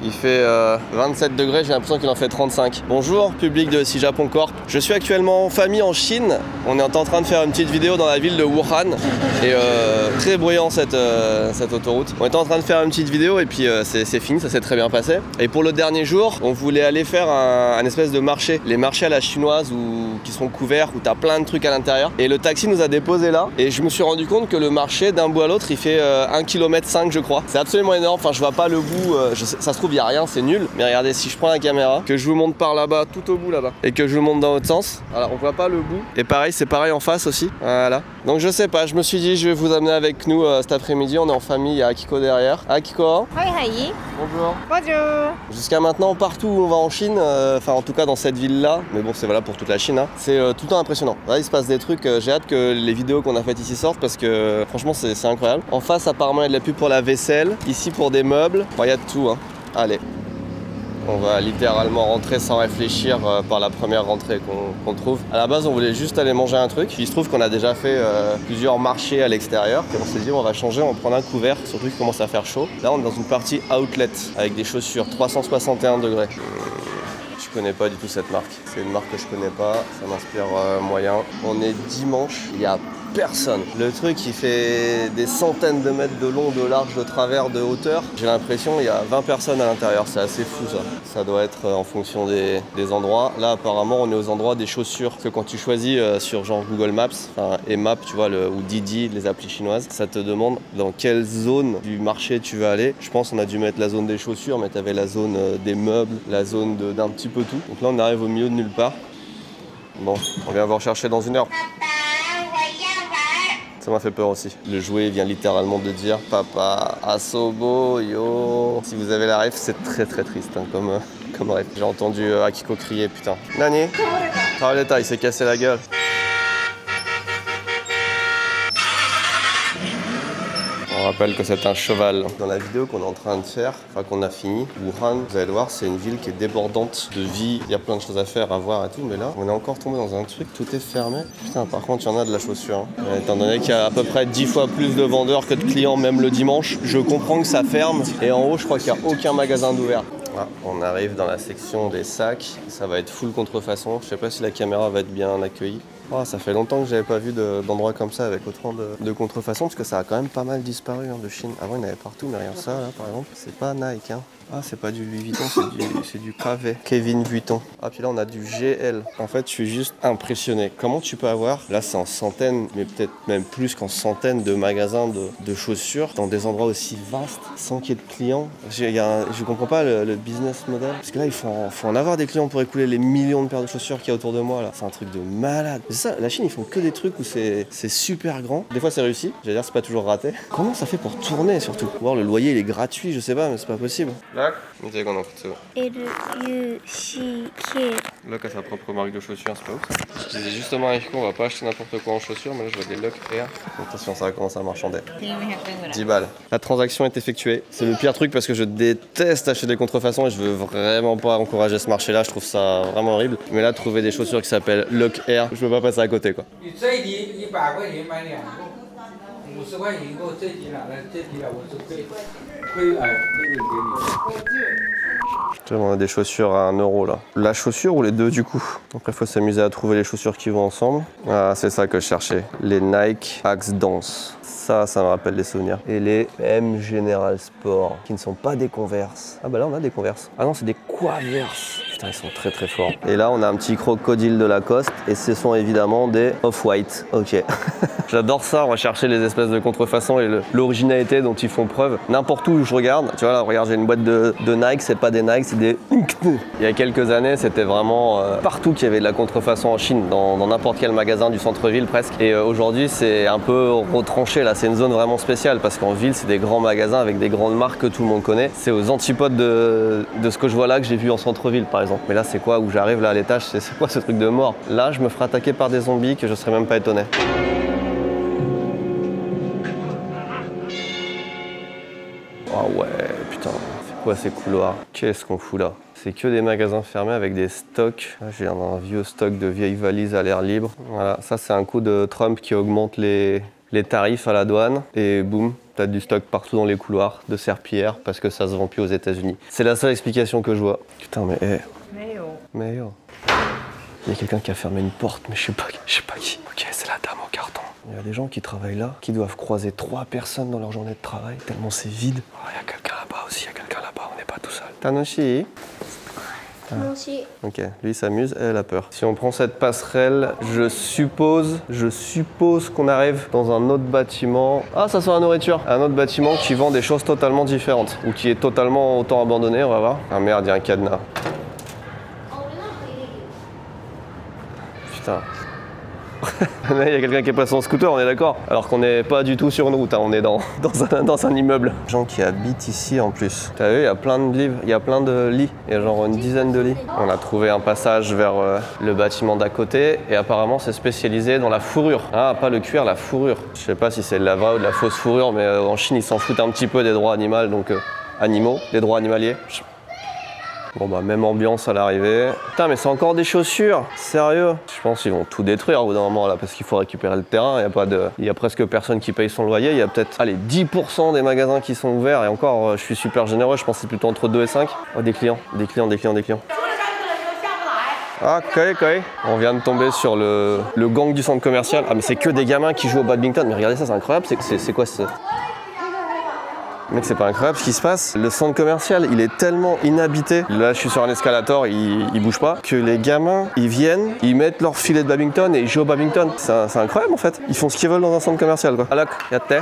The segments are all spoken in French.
Il fait 27 degrés, j'ai l'impression qu'il en fait 35. Bonjour, public de Si Japon Corp. Je suis actuellement en famille en Chine. On est en train de faire une petite vidéo dans la ville de Wuhan. Et très bruyant cette autoroute. On était en train de faire une petite vidéo et puis c'est fini, ça s'est très bien passé. Et pour le dernier jour, on voulait aller faire un espèce de marché. Les marchés à la chinoise qui sont couverts, où t'as plein de trucs à l'intérieur. Et le taxi nous a déposé là. Et je me suis rendu compte que le marché d'un bout à l'autre, il fait 1,5 km je crois. C'est absolument énorme. Enfin, je vois pas le bout. Ça se trouve, il n'y a rien, c'est nul. Mais regardez, si je prends la caméra, que je vous monte par là-bas, tout au bout là-bas, et que je vous monte dans l'autre sens, alors on voit pas le bout. Et pareil, c'est pareil en face aussi. Voilà. Donc je sais pas, je me suis dit, je vais vous amener avec nous cet après-midi. On est en famille, il y a Akiko derrière. Akiko. Hi. Bonjour. Bonjour. Jusqu'à maintenant, partout où on va en Chine, enfin en tout cas dans cette ville-là, mais bon, c'est valable pour toute la Chine, hein, c'est tout le temps impressionnant. Là, il se passe des trucs. J'ai hâte que les vidéos qu'on a faites ici sortent parce que franchement, c'est incroyable. En face, apparemment, il y a de la pub pour la vaisselle. Ici, pour des meubles. Bon, il y a de tout, hein. Allez. On va littéralement rentrer sans réfléchir par la première rentrée qu'on trouve. À la base, on voulait juste aller manger un truc. Il se trouve qu'on a déjà fait plusieurs marchés à l'extérieur. Et on s'est dit, on va changer, on va prendre un couvert, surtout qu'il commence à faire chaud. Là, on est dans une partie outlet avec des chaussures 361 degrés. Je connais pas du tout cette marque. C'est une marque que je connais pas, ça m'inspire moyen. On est dimanche, il y a personne. Le truc il fait des centaines de mètres de long, de large, de travers, de hauteur. J'ai l'impression il y a 20 personnes à l'intérieur, c'est assez fou ça. Ça doit être en fonction des endroits. Là apparemment on est aux endroits des chaussures. Parce que quand tu choisis sur genre Google Maps, et Map tu vois, ou Didi, les applis chinoises, ça te demande dans quelle zone du marché tu vas aller. Je pense qu'on a dû mettre la zone des chaussures, mais tu avais la zone des meubles, la zone d'un petit peu tout. Donc là on arrive au milieu de nulle part. Bon, on vient vous rechercher dans une heure. Ça m'a fait peur aussi. Le jouet vient littéralement de dire Papa, Asobo, yo. Si vous avez la ref, c'est très triste hein, comme ref. J'ai entendu Akiko crier, putain. Nani? Tarleta, il s'est cassé la gueule. On rappelle que c'est un cheval. Dans la vidéo qu'on est en train de faire, enfin qu'on a fini, Wuhan, vous allez le voir, c'est une ville qui est débordante de vie. Il y a plein de choses à faire, à voir et tout, mais là, on est encore tombé dans un truc, tout est fermé. Putain, par contre, il y en a de la chaussure. Hein. Étant donné qu'il y a à peu près 10 fois plus de vendeurs que de clients, même le dimanche, je comprends que ça ferme. Et en haut, je crois qu'il n'y a aucun magasin d'ouvert. Voilà, on arrive dans la section des sacs. Ça va être full contrefaçon. Je sais pas si la caméra va être bien accueillie. Oh, ça fait longtemps que j'avais pas vu d'endroit comme ça avec autant de contrefaçon parce que ça a quand même pas mal disparu hein, de Chine. Avant il y en avait partout mais rien ça là par exemple. C'est pas Nike hein. Ah c'est pas du Louis Vuitton, c'est du KV. Kevin Vuitton. Ah puis là on a du GL. En fait je suis juste impressionné. Comment tu peux avoir, là c'est en centaines, mais peut-être même plus qu'en centaines de magasins de chaussures dans des endroits aussi vastes sans qu'il y ait de clients. Je comprends pas le business model. Parce que là il faut en avoir des clients pour écouler les millions de paires de chaussures qu'il y a autour de moi là. C'est un truc de malade. C'est ça, la Chine ils font que des trucs où c'est super grand. Des fois c'est réussi, j'allais dire c'est pas toujours raté. Comment ça fait pour tourner surtout? Voir le loyer il est gratuit, je sais pas mais c'est pas possible. Là, Loc a sa propre marque de chaussures, c'est pas ouf. Je disais justement avec on va pas acheter n'importe quoi en chaussures, mais là je vois des Loc Air. Attention, ça va commencer à marchander. 10 balles. La transaction est effectuée. C'est le pire truc parce que je déteste acheter des contrefaçons et je veux vraiment pas encourager ce marché là, je trouve ça vraiment horrible. Mais là, trouver des chaussures qui s'appellent Loc Air, je veux pas passer à côté quoi. On a des chaussures à 1 € là. La chaussure ou les deux du coup? Après il faut s'amuser à trouver les chaussures qui vont ensemble. Ah c'est ça que je cherchais. Les Nike Axe Dance. Ça me rappelle des souvenirs. Et les M General Sport, qui ne sont pas des Converse. Ah bah là on a des Converse. Ah non c'est des Quaverse. Putain ils sont très forts. Et là on a un petit crocodile de Lacoste et ce sont évidemment des Off-White. Ok. J'adore ça, on va chercher les espèces de contrefaçons et l'originalité dont ils font preuve. N'importe où je regarde, tu vois là regarde j'ai une boîte de Nike, c'est pas des Nike, c'est des... Il y a quelques années c'était vraiment partout qu'il y avait de la contrefaçon en Chine, dans n'importe quel magasin du centre-ville presque. Et aujourd'hui c'est un peu retranché là, c'est une zone vraiment spéciale parce qu'en ville c'est des grands magasins avec des grandes marques que tout le monde connaît. C'est aux antipodes de ce que je vois là que j'ai vu en centre-ville par exemple. Mais là c'est quoi où j'arrive là à l'étage, c'est quoi ce truc de mort? Là je me ferai attaquer par des zombies que je serais même pas étonné. Ah ouais, putain, c'est quoi ces couloirs? Qu'est-ce qu'on fout là? C'est que des magasins fermés avec des stocks. J'ai un vieux stock de vieilles valises à l'air libre. Voilà, ça c'est un coup de Trump qui augmente les les tarifs à la douane et boum, t'as du stock partout dans les couloirs de serpillière parce que ça se vend plus aux États-Unis. C'est la seule explication que je vois. Putain, mais Mais yo. Il y a quelqu'un qui a fermé une porte, mais je sais pas qui. Ok, c'est la dame en carton. Il y a des gens qui travaillent là, qui doivent croiser 3 personnes dans leur journée de travail, tellement c'est vide. Oh, il y a quelqu'un là-bas aussi, il y a quelqu'un là-bas, on n'est pas tout seul. Tanoshi. Ok, lui il s'amuse, elle a peur. Si on prend cette passerelle, je suppose qu'on arrive dans un autre bâtiment. Ah, ça sent la nourriture. Un autre bâtiment qui vend des choses totalement différentes. Ou qui est totalement autant abandonné, on va voir. Ah merde, il y a un cadenas. Putain. Il y a quelqu'un qui est passé en scooter, on est d'accord. Alors qu'on n'est pas du tout sur une route, hein. On est dans un immeuble. Les gens qui habitent ici en plus. T'as vu, il y a plein de livres, il y a plein de lits. Il y a genre une dizaine de lits. On a trouvé un passage vers le bâtiment d'à côté et apparemment c'est spécialisé dans la fourrure. Ah, pas le cuir, la fourrure. Je sais pas si c'est de la vraie ou de la fausse fourrure, mais en Chine ils s'en foutent un petit peu des droits animaux, donc animaux, des droits animaliers. Bon bah même ambiance à l'arrivée. Putain mais c'est encore des chaussures, sérieux? Je pense qu'ils vont tout détruire au bout d'un moment là parce qu'il faut récupérer le terrain, il y a presque personne qui paye son loyer, il y a peut-être allez 10% des magasins qui sont ouverts et encore je suis super généreux, je pense que c'est plutôt entre 2 et 5. Oh des clients. Ah, ok. On vient de tomber sur le gang du centre commercial. Ah mais c'est que des gamins qui jouent au badminton, mais regardez ça, c'est incroyable, c'est quoi ce... Mec, c'est pas incroyable ce qui se passe. Le centre commercial, il est tellement inhabité. Là, je suis sur un escalator, il bouge pas. Que les gamins, ils viennent, ils mettent leur filet de badminton et ils jouent au badminton. C'est incroyable en fait. Ils font ce qu'ils veulent dans un centre commercial quoi. Alok, yatte.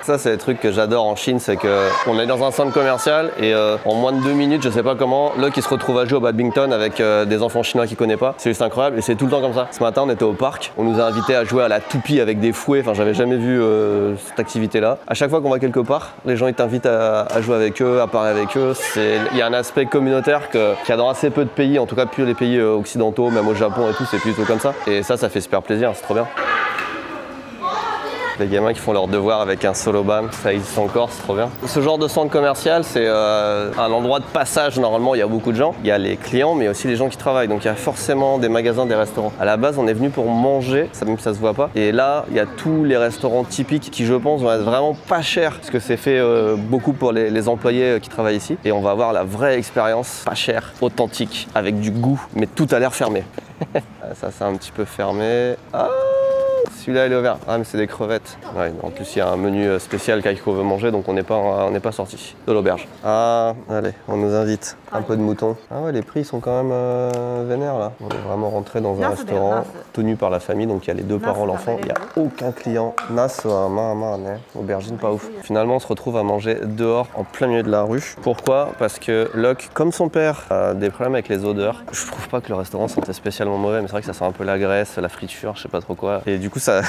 Ça c'est le truc que j'adore en Chine, c'est qu'on est dans un centre commercial et en moins de 2 minutes, je sais pas comment, Luck il se retrouve à jouer au badminton avec des enfants chinois qu'il connaît pas. C'est juste incroyable et c'est tout le temps comme ça. Ce matin on était au parc, on nous a invités à jouer à la toupie avec des fouets, enfin j'avais jamais vu cette activité là. À chaque fois qu'on va quelque part, les gens ils t'invitent à jouer avec eux, à parler avec eux. Il y a un aspect communautaire qu'il y a dans assez peu de pays, en tout cas plus les pays occidentaux, même au Japon et tout, c'est plutôt comme ça. Et ça fait super plaisir, c'est trop bien. Les gamins qui font leurs devoirs avec un solo-ban, ça existe encore, c'est trop bien. Ce genre de centre commercial, c'est un endroit de passage, normalement il y a beaucoup de gens. Il y a les clients, mais aussi les gens qui travaillent, donc il y a forcément des magasins, des restaurants. À la base, on est venu pour manger, même si ça se voit pas. Et là, il y a tous les restaurants typiques qui, je pense, vont être vraiment pas chers, parce que c'est fait beaucoup pour les employés qui travaillent ici. Et on va avoir la vraie expérience, pas chère, authentique, avec du goût, mais tout a l'air fermé. Ça, c'est un petit peu fermé. Ah, celui-là il est ouvert. Ah mais c'est des crevettes. Ouais, en plus il y a un menu spécial qu'Aiko veut manger donc on n'est pas sorti. De l'auberge. Ah allez, on nous invite. Un peu de mouton. Ah ouais, les prix sont quand même vénères là. On est vraiment rentré dans un restaurant tenu par la famille, donc il y a les 2 parents, l'enfant, il n'y a aucun client. Aubergine pas ouf. Finalement on se retrouve à manger dehors en plein milieu de la rue. Pourquoi? Parce que Locke, comme son père, a des problèmes avec les odeurs. Je trouve pas que le restaurant sentait spécialement mauvais, mais c'est vrai que ça sent un peu la graisse, la friture, je sais pas trop quoi. Et du coup ça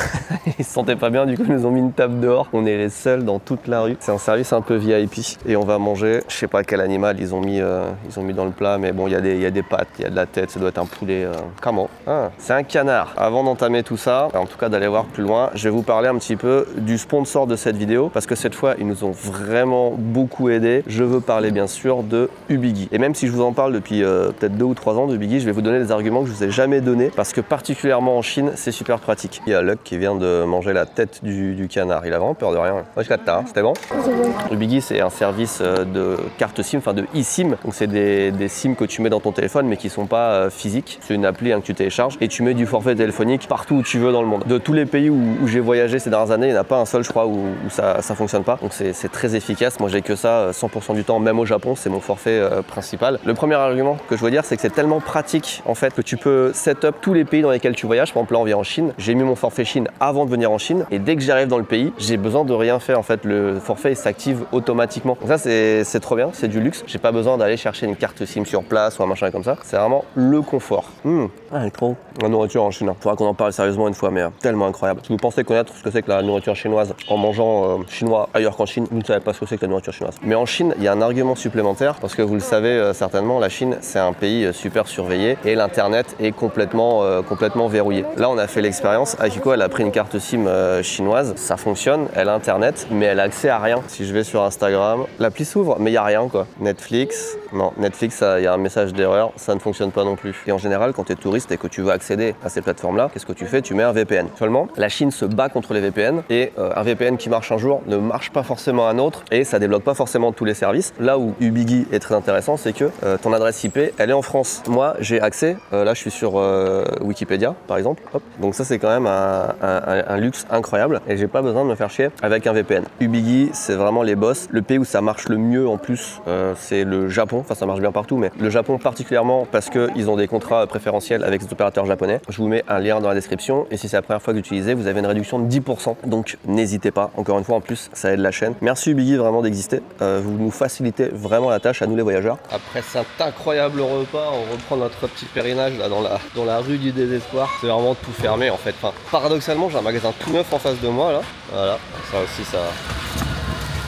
ils se sentaient pas bien, du coup ils nous ont mis une table dehors. On est les seuls dans toute la rue. C'est un service un peu VIP et on va manger, je sais pas quel animal ils ont mis dans le plat, mais bon il y a des pattes, il y a de la tête, ça doit être un poulet. Comment? Ah, c'est un canard. Avant d'entamer tout ça, en tout cas d'aller voir plus loin, je vais vous parler un petit peu du sponsor de cette vidéo parce que cette fois ils nous ont vraiment beaucoup aidé. Je veux parler bien sûr de Ubigui. Et même si je vous en parle depuis peut-être 2 ou 3 ans de Ubigui, je vais vous donner des arguments que je vous ai jamais donnés parce que particulièrement en Chine, c'est super pratique. Il y a Luck qui vient de manger la tête du canard. Il a vraiment peur de rien. Ouais, c'était bon? C'est bon. Ubigui, c'est un service de carte SIM, enfin de eSIM. Donc c'est des SIM que tu mets dans ton téléphone mais qui sont pas physiques. C'est une appli que tu télécharges et tu mets du forfait téléphonique partout où tu veux dans le monde. De tous les pays où j'ai voyagé ces dernières années, il n'y en a pas un seul, je crois, où ça fonctionne pas. Donc c'est très efficace. Moi, j'ai que ça 100% du temps, même au Japon, c'est mon forfait principal. Le premier argument que je veux dire, c'est que c'est tellement pratique en fait que tu peux set up tous les pays dans lesquels tu voyages. Par exemple, là, on vient en Chine. J'ai mis mon forfait Chine avant de venir en Chine et dès que j'arrive dans le pays, j'ai besoin de rien faire. En fait, le forfait s'active automatiquement. Donc ça, c'est trop bien, c'est du luxe. J'ai pas besoin d'aller chercher une carte SIM sur place ou un machin comme ça. C'est vraiment le confort. Ah, trop. La nourriture en Chine. Faudra qu'on en parle sérieusement une fois, mais tellement incroyable. Si vous pensez connaître ce que c'est que la nourriture chinoise en mangeant chinois ailleurs qu'en Chine, vous ne savez pas ce que c'est que la nourriture chinoise. Mais en Chine, il y a un argument supplémentaire parce que vous le savez certainement, la Chine, c'est un pays super surveillé et l'internet est complètement verrouillé. Là, on a fait l'expérience. Akiko elle a pris une carte SIM chinoise, ça fonctionne, elle a internet, mais elle a accès à rien. Si je vais sur Instagram, l'appli s'ouvre, mais il n'y a rien quoi. Netflix, non, Netflix, il y a un message d'erreur, ça ne fonctionne pas non plus. Et en général, quand tu es touriste et que tu veux accéder à ces plateformes-là, qu'est-ce que tu fais? Tu mets un VPN. Seulement, la Chine se bat contre les VPN et un VPN qui marche un jour ne marche pas forcément un autre et ça débloque pas forcément tous les services. Là où Ubigui est très intéressant, c'est que ton adresse IP, elle est en France. Moi, j'ai accès, là je suis sur Wikipédia par exemple, hop. Donc ça c'est quand même un luxe incroyable et j'ai pas besoin de me faire chier avec un VPN. Ubigui, c'est vraiment les boss. Le pays où ça marche le mieux en plus, c'est le Japon. Enfin, ça marche bien partout, mais le Japon particulièrement parce qu'ils ont des contrats préférentiels avec les opérateurs japonais. Je vous mets un lien dans la description et si c'est la première fois que vous utilisez, vous avez une réduction de 10%. Donc n'hésitez pas. Encore une fois, en plus, ça aide la chaîne. Merci Ubigui vraiment d'exister. Vous nous facilitez vraiment la tâche à nous les voyageurs. Après cet incroyable repas, on reprend notre petit pèlerinage là dans la rue du désespoir. C'est vraiment tout fermé en fait. Enfin, paradoxalement, j'ai un magasin tout neuf en face de moi là. Voilà, ça aussi ça.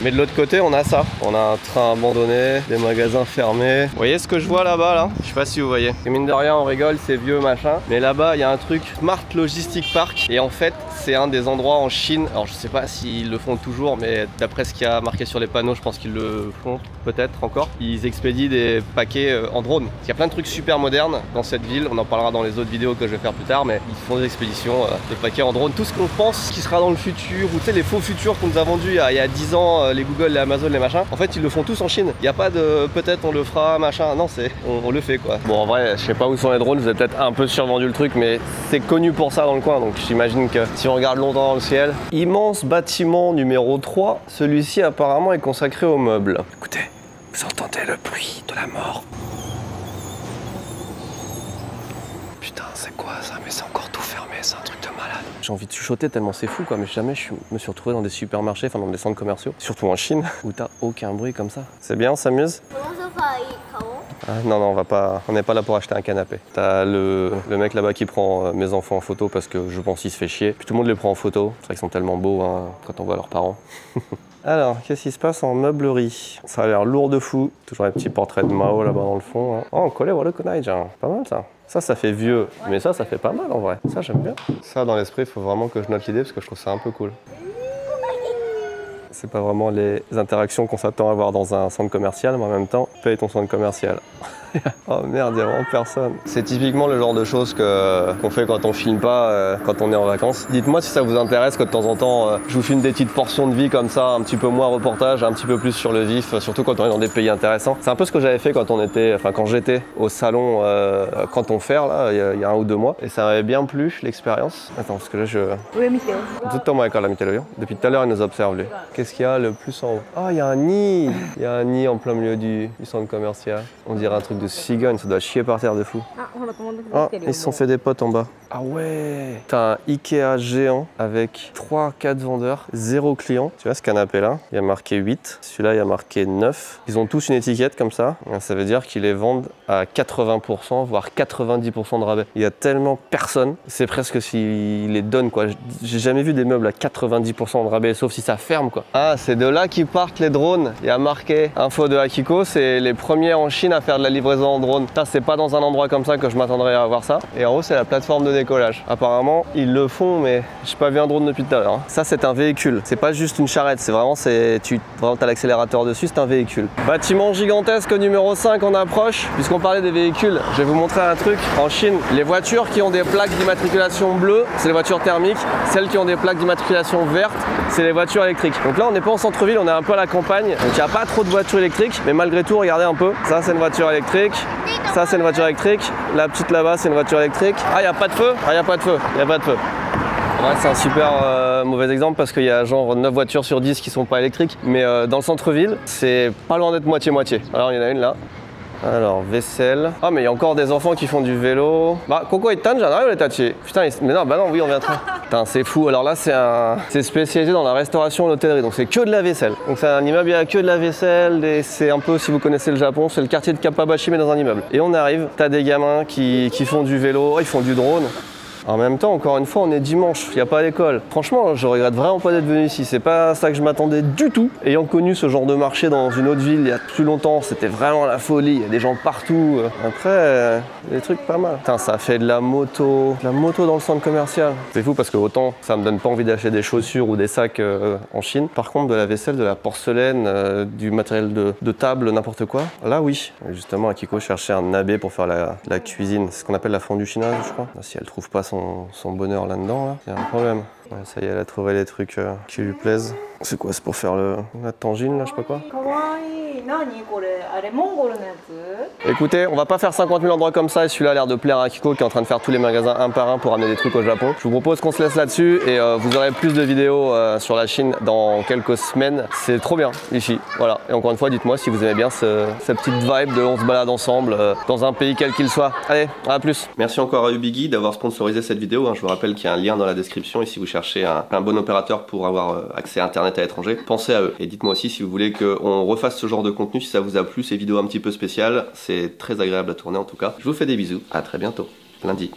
Mais de l'autre côté, on a ça. On a un train abandonné, des magasins fermés. Vous voyez ce que je vois là-bas là? Je sais pas si vous voyez. Et mine de rien, on rigole, c'est vieux machin. Mais là-bas, il y a un truc Smart Logistic Park. Et en fait, c'est un des endroits en Chine. Alors je sais pas s'ils le font toujours, mais d'après ce qu'il y a marqué sur les panneaux, je pense qu'ils le font peut-être encore. Ils expédient des paquets en drone. Il y a plein de trucs super modernes dans cette ville. On en parlera dans les autres vidéos que je vais faire plus tard, mais ils font des expéditions, des paquets en drone. Tout ce qu'on pense qui sera dans le futur, ou tu sais, les faux futurs qu'on nous a vendus il y a 10 ans. Les Google, les Amazon, les machins, en fait ils le font tous en Chine. Il n'y a pas de peut-être on le fera, machin, non, c'est on le fait quoi. Bon, en vrai, je sais pas où sont les drones, vous avez peut-être un peu survendu le truc, mais c'est connu pour ça dans le coin, donc j'imagine que si on regarde longtemps dans le ciel. Immense bâtiment numéro 3, celui-ci apparemment est consacré aux meubles. Écoutez, vous entendez le bruit de la mort? Putain, c'est quoi ça? Mais c'est encore tout fermé, c'est un truc de malade. J'ai envie de chuchoter tellement c'est fou quoi, mais jamais je me suis retrouvé dans des supermarchés, enfin dans des centres commerciaux, surtout en Chine, où t'as aucun bruit comme ça. C'est bien, on s'amuse? Ah, non, non, on n'est pas là pour acheter un canapé. T'as le mec là-bas qui prend mes enfants en photo parce que je pense qu'il se fait chier. Puis tout le monde les prend en photo, c'est vrai qu'ils sont tellement beaux hein, quand on voit leurs parents. Alors, qu'est-ce qui se passe en meublerie? Ça a l'air lourd de fou. Toujours un petit portrait de Mao là-bas dans le fond. Hein. Oh, collé, voilà, pas mal ça. Ça fait vieux, mais ça fait pas mal en vrai. Ça, j'aime bien. Ça, dans l'esprit, il faut vraiment que je note l'idée parce que je trouve ça un peu cool. C'est pas vraiment les interactions qu'on s'attend à avoir dans un centre commercial, mais en même temps, paye ton centre commercial. Oh merde, il n'y a vraiment personne. C'est typiquement le genre de choses qu'on fait quand on filme pas, quand on est en vacances. Dites-moi si ça vous intéresse que de temps en temps, je vous filme des petites portions de vie comme ça, un petit peu moins reportage, un petit peu plus sur le vif, surtout quand on est dans des pays intéressants. C'est un peu ce que j'avais fait quand j'étais au salon Canton Fer, là, il y a 1 ou 2 mois. Et ça m'avait bien plu, l'expérience. Attends, parce que là, depuis tout à l'heure, il nous observe, lui. Qu'est-ce qu'il y a le plus en haut? Ah, il y a un nid. Il y a un nid en plein milieu du centre commercial. On dirait un truc de cigogne, ça doit chier par terre de fou. Ah, ils se sont fait des potes en bas. Ah ouais. T'as un Ikea géant avec 3-4 vendeurs, 0 client. Tu vois ce canapé là, il y a marqué 8. Celui-là, il y a marqué 9. Ils ont tous une étiquette comme ça. Ça veut dire qu'ils les vendent à 80%, voire 90% de rabais. Il y a tellement personne, c'est presque s'ils les donnent quoi. J'ai jamais vu des meubles à 90% de rabais, sauf si ça ferme quoi. Ah, c'est de là qu'ils partent les drones. Il y a marqué info de Akiko, c'est les premiers en Chine à faire de la livraison en drone. C'est pas dans un endroit comme ça que je m'attendrais à avoir ça. Et en haut, c'est la plateforme de décollage. Apparemment, ils le font, mais j'ai pas vu un drone depuis tout à l'heure. Hein. Ça, c'est un véhicule. C'est pas juste une charrette, c'est vraiment, t'as l'accélérateur dessus, c'est un véhicule. Bâtiment gigantesque numéro 5, on approche. Puisqu'on parlait des véhicules, je vais vous montrer un truc. En Chine, les voitures qui ont des plaques d'immatriculation bleues, c'est les voitures thermiques. Celles qui ont des plaques d'immatriculation vertes, c'est les voitures électriques. Donc là, on n'est pas en centre-ville, on est un peu à la campagne. Donc il n'y a pas trop de voitures électriques, mais malgré tout, regardez un peu. Ça, c'est une voiture électrique. Ça, c'est une voiture électrique. La petite là-bas, c'est une voiture électrique. Ah, il n'y a pas de feu. Ah, il n'y a pas de feu. Il n'y a pas de feu. Ouais, c'est un super mauvais exemple parce qu'il y a genre 9 voitures sur 10 qui sont pas électriques. Mais dans le centre-ville, c'est pas loin d'être moitié-moitié. Alors, il y en a une là. Alors, vaisselle. Ah, mais il y a encore des enfants qui font du vélo. Bah, Coco et Tan, j'en arrive les tâcher. Putain, mais non, bah non, oui, on vient très. Putain, c'est fou. Alors là, c'est spécialisé dans la restauration et l'hôtellerie. Donc, c'est que de la vaisselle. Donc, c'est un immeuble, il y a que de la vaisselle. Et c'est un peu, si vous connaissez le Japon, c'est le quartier de Kappabashi, mais dans un immeuble. Et on arrive, t'as des gamins qui font du vélo, ils font du drone. En même temps, encore une fois, on est dimanche, il n'y a pas d'école. Franchement, je regrette vraiment pas d'être venu ici. C'est pas ça que je m'attendais du tout. Ayant connu ce genre de marché dans une autre ville il y a plus longtemps, c'était vraiment la folie. Il y a des gens partout. Après, des trucs pas mal. Putain, ça fait de la moto dans le centre commercial. C'est fou parce que autant ça me donne pas envie d'acheter des chaussures ou des sacs en Chine. Par contre, de la vaisselle, de la porcelaine, du matériel de table, n'importe quoi. Là, oui. Et justement, Akiko cherchait un nabe pour faire la cuisine. C'est ce qu'on appelle la fondue chinoise, je crois. Si elle trouve pas son bonheur là-dedans, là, il y a un problème. Ouais, ça y est, elle a trouvé les trucs qui lui plaisent. C'est quoi? C'est pour faire la tangine, là, je sais pas quoi. Écoutez, on va pas faire 50 000 endroits comme ça et celui-là a l'air de plaire à Akiko qui est en train de faire tous les magasins un par un pour amener des trucs au Japon. Je vous propose qu'on se laisse là-dessus et vous aurez plus de vidéos sur la Chine dans quelques semaines. C'est trop bien ici, voilà. Et encore une fois, dites-moi si vous aimez bien cette petite vibe de on se balade ensemble dans un pays quel qu'il soit. Allez, à plus. Merci encore à Ubigui d'avoir sponsorisé cette vidéo. Je vous rappelle qu'il y a un lien dans la description et si vous cherchez un bon opérateur pour avoir accès à Internet à l'étranger, pensez à eux. Et dites-moi aussi si vous voulez qu'on refasse ce genre de contenu, si ça vous a plu, ces vidéos un petit peu spéciales. C'est très agréable à tourner en tout cas. Je vous fais des bisous, à très bientôt, lundi.